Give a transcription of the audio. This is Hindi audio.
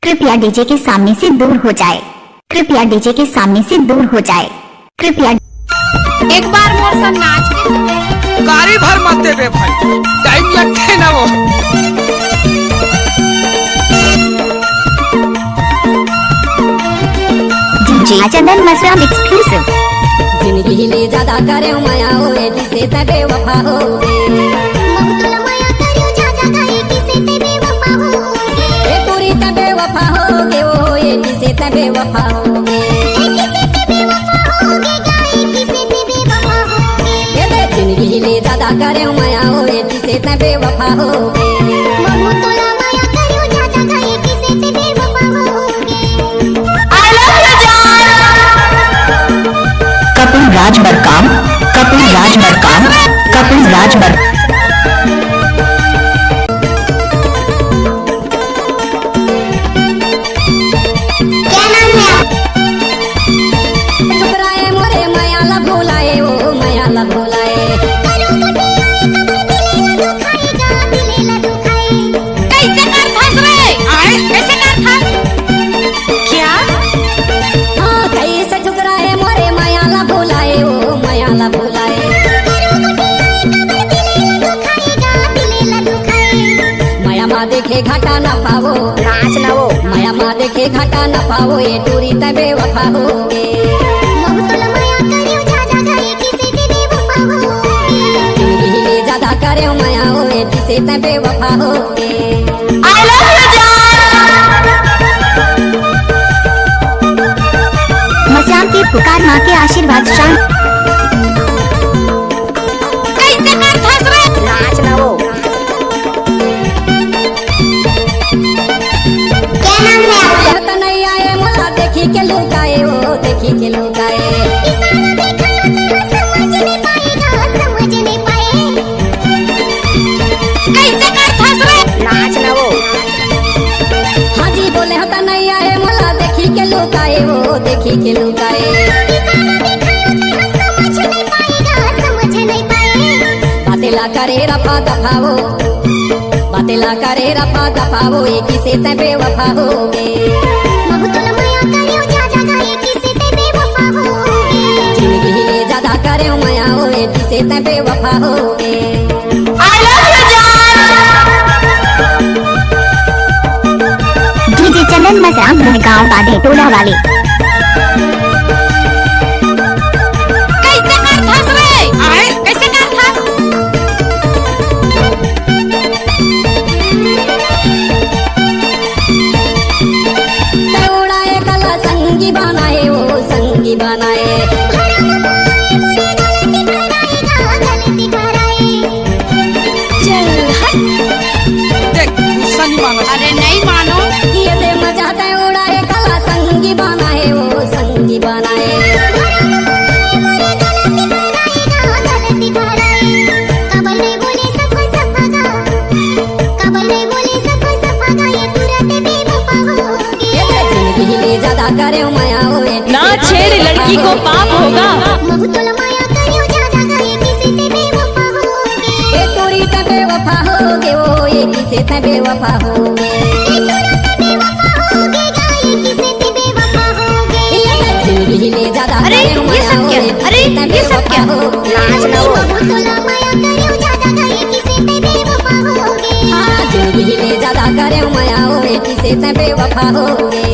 कृपया डीजे के सामने से दूर हो जाए। कृपया डीजे के सामने से दूर हो जाए। कृपया एक बार मोर संग नाच के गाड़ी भर मत दे भाई, टाइम लगते ना वो। डीजे चंदन मसराम एक्सक्लूसिव। जिंदगी ले ज्यादा करे माया होए जिसे तबे वफा होगे। पूरी तबे वफा होगे वो ये जिसे तबे वफा होगे। जिंदगी ले ज्यादा करे माया होए जिसे तबे वफा होगे। कपिल राज बरकाम, कपिल राज बरकाम, कपिल राज बरकाम। ठुकराए मोरे माया ला भुलाए ओ माया ला भुलाए। कैसे कर फंस रे आए कैसे कर फंस क्या हाँ कैसे ठुकराए मोरे माया ला भुलाए ओ माया ला भुलाए। माया माँ देखे घाटा न पावो नाच न वो। माया माँ देखे घाटा न पावो ये टूरी तबे वफा होगे। जिंदगी ले ज्यादा करे माया होए जिसे तबे वफा होगे। मसाम की पुकार, माँ के आशीर्वाद शांत। कैसे कर फंस रे नाच न वो। तो नहीं आए मोला देखी के लुकाए वो देखी के लुकाए। कैसे कर फंस रे नाच न वो। हाँ जी बोले होता नहीं आए मोला देखी के लुकाए वो देखी के लुकाए। बातेला करे रफा दफावो, बातेला करे रफा दफावो ये किसे तबे वफा होगे। जिंदगी ले ज्यादा करे माया होए जिसे तबे वफा होगे। डीजे चंदन मसराम गाँव बाधे टोला वाले। कैसे कर फंस रे आए कैसे कर फंस उड़ाए कला संगी बनाए वो संगी बनाए। चल हट। देख गुस्सा नहीं मानो। अरे नहीं मानो ये दे मजा दे उड़ाए कला संगी बनाए वो संगी बनाए। जिंदगी ले ज्यादा करे माया होए ना छेड़ लड़की को पाप होगा। ये तोरी तबे वफा होगे वो ये किसे तबे वफा होगे। जिंदगी ले ज्यादा अरे, करे ये माया सब क्या? होए अरे, किसे तबे ये सब वफा क्या? होगे। नाच न वो। हाँ जिंदगी ले ज्यादा करे माया होए किसे तबे वफा होगे।